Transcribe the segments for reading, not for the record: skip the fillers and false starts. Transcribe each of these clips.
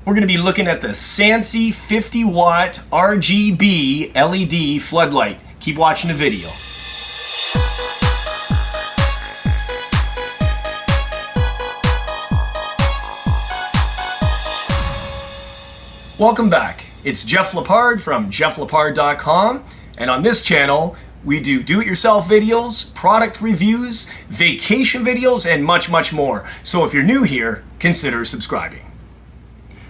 We're going to be looking at the Sansi 50W RGB LED floodlight. Keep watching the video. Welcome back. It's Jeff Lepard from jefflepard.com, and on this channel we do do-it-yourself videos, product reviews, vacation videos, and much, much more. So if you're new here, consider subscribing.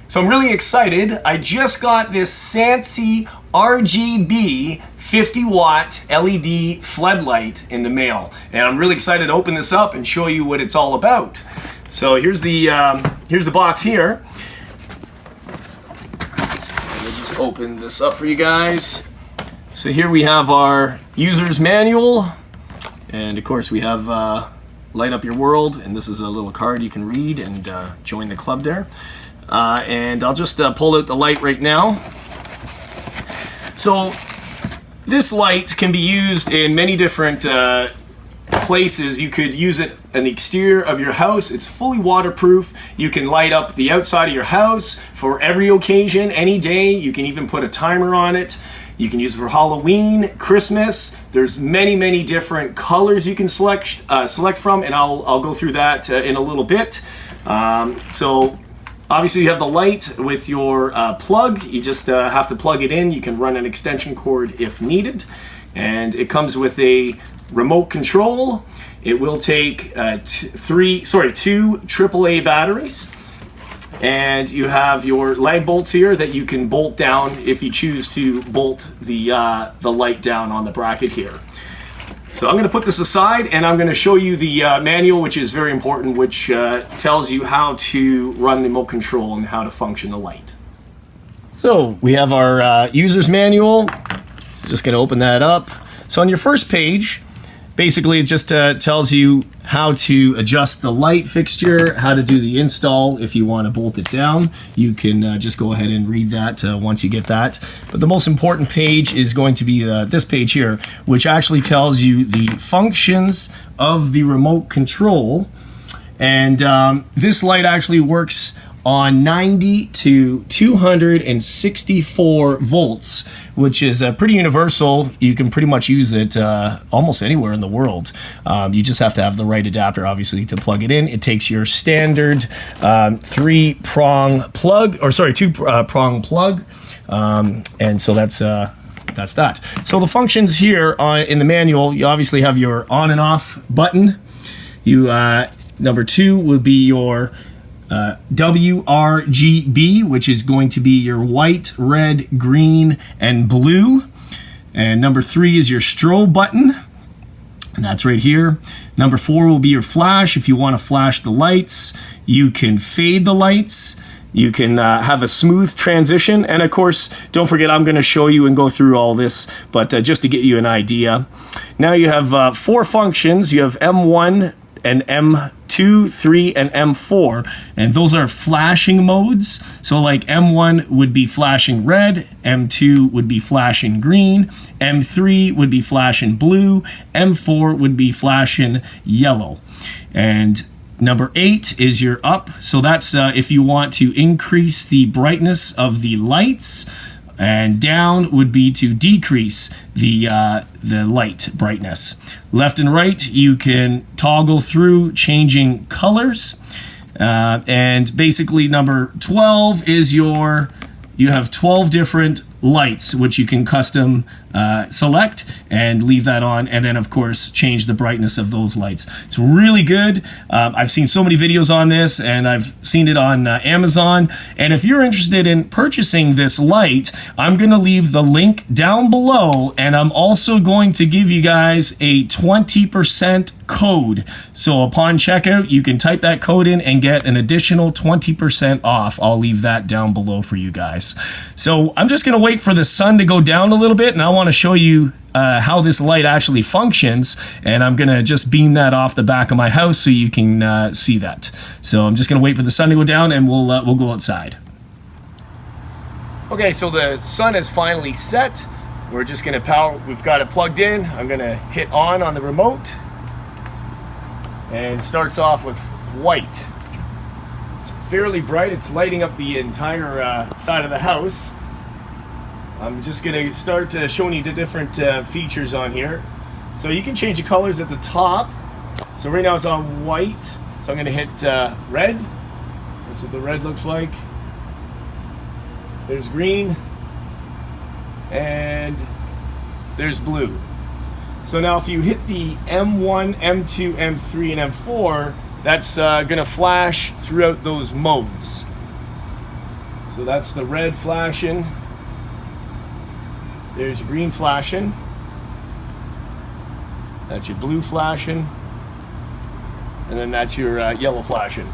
So I'm really excited. I just got this Sansi RGB 50-watt LED floodlight in the mail, and I'm really excited to open this up and show you what it's all about. So here's the box here. Let me just open this up for you guys. So here we have our user's manual, and of course we have Light Up Your World, and this is a little card you can read and join the club there. And I'll just pull out the light right now. So this light can be used in many different places. You could use it in the exterior of your house. It's fully waterproof. You can light up the outside of your house for every occasion, any day. You can even put a timer on it. You can use it for Halloween, Christmas. There's many, many different colors you can select from, and I'll go through that in a little bit. So obviously you have the light with your plug. You just have to plug it in. You can run an extension cord if needed. And it comes with a remote control. It will take two AAA batteries. And you have your lag bolts here that you can bolt down if you choose to bolt the light down on the bracket here. So I'm going to put this aside, and I'm going to show you the manual, which is very important, which tells you how to run the remote control and how to function the light. So we have our user's manual. So just going to open that up. So on your first page, basically it just tells you how to adjust the light fixture, how to do the install. If you want to bolt it down, you can just go ahead and read that once you get that. But the most important page is going to be this page here, which actually tells you the functions of the remote control. And this light actually works on 90 to 264 volts, which is pretty universal. You can pretty much use it almost anywhere in the world. You just have to have the right adapter, obviously, to plug it in. It takes your standard two-prong plug. And so that's that. So the functions here in the manual, you obviously have your on and off button. Number 2 would be your WRGB, which is going to be your white, red, green, and blue. And number 3 is your strobe button, and that's right here. Number 4 will be your flash. If you want to flash the lights, you can fade the lights. You can have a smooth transition. And of course, don't forget, I'm going to show you and go through all this, but just to get you an idea. Now you have 4 functions. You have M1 and M2, 3, and M4, and those are flashing modes. So like M1 would be flashing red, M2 would be flashing green, M3 would be flashing blue, M4 would be flashing yellow. And number 8 is your up, so that's if you want to increase the brightness of the lights, and down would be to decrease the light brightness. Left and right, you can toggle through changing colors. And basically number 12 is you have 12 different lights, which you can custom select and leave that on, and then of course change the brightness of those lights. It's really good. I've seen so many videos on this, and I've seen it on Amazon. And if you're interested in purchasing this light, I'm going to leave the link down below, and I'm also going to give you guys a 20% code. So upon checkout, you can type that code in and get an additional 20% off. I'll leave that down below for you guys. So I'm just going to wait for the sun to go down a little bit, and I want to show you how this light actually functions, and I'm gonna just beam that off the back of my house so you can see that. So I'm just gonna wait for the sun to go down, and we'll go outside. Okay, so the sun has finally set. We're just gonna we've got it plugged in. I'm gonna hit on the remote, and it starts off with white. It's fairly bright. It's lighting up the entire side of the house. I'm just going to start showing you the different features on here. So you can change the colors at the top. So right now it's on white. So I'm going to hit red. That's what the red looks like. There's green. And there's blue. So now if you hit the M1, M2, M3, and M4, that's going to flash throughout those modes. So that's the red flashing. There's your green flashing. That's your blue flashing. And then that's your yellow flashing.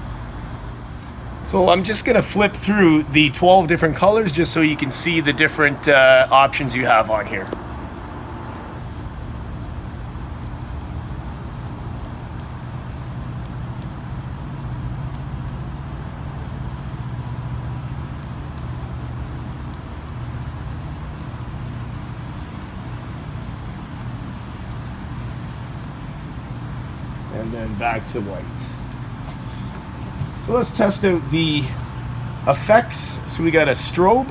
So I'm just going to flip through the 12 different colors just so you can see the different options you have on here. And then back to white. So let's test out the effects. So we got a strobe.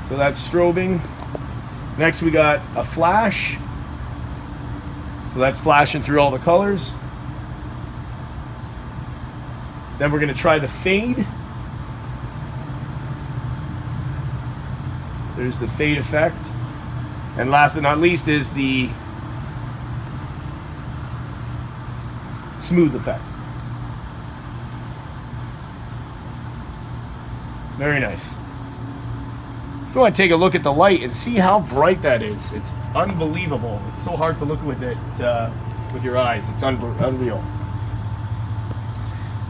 So that's strobing. Next we got a flash. So that's flashing through all the colors. Then we're going to try the fade. There's the fade effect. And last but not least is the smooth effect. Very nice. If you want to take a look at the light and see how bright that is, it's unbelievable. It's so hard to look with it with your eyes. It's unreal.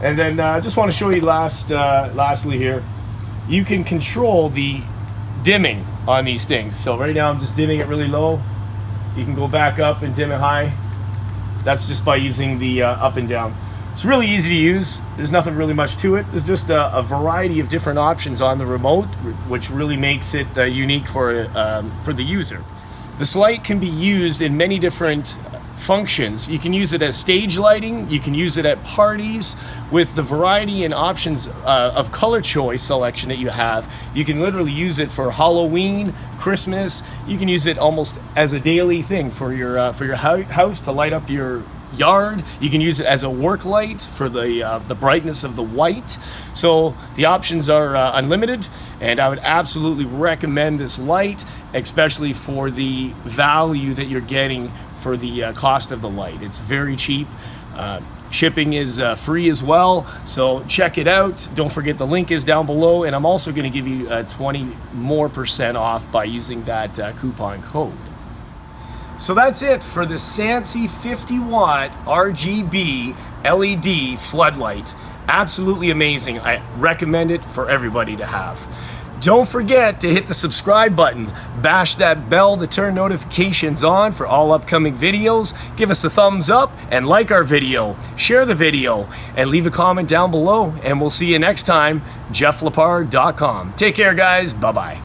And then I just want to show you lastly here, you can control the dimming on these things. So right now I'm just dimming it really low. You can go back up and dim it high. That's just by using the up and down. It's really easy to use. There's nothing really much to it. There's just a variety of different options on the remote, which really makes it unique for the user. This light can be used in many different functions. You can use it as stage lighting. You can use it at parties. With the variety and options of color choice selection that you have, you can literally use it for Halloween, Christmas. You can use it almost as a daily thing for your house to light up your yard. You can use it as a work light for the brightness of the white. So the options are unlimited, and I would absolutely recommend this light, especially for the value that you're getting for the cost of the light. It's very cheap. Shipping is free as well, so check it out. Don't forget the link is down below, and I'm also going to give you 20% more off by using that coupon code. So that's it for the Sansi 50W RGB LED floodlight. Absolutely amazing. I recommend it for everybody to have. Don't forget to hit the subscribe button, bash that bell to turn notifications on for all upcoming videos, give us a thumbs up and like our video, share the video, and leave a comment down below, and we'll see you next time, jefflepard.com. Take care guys, bye-bye.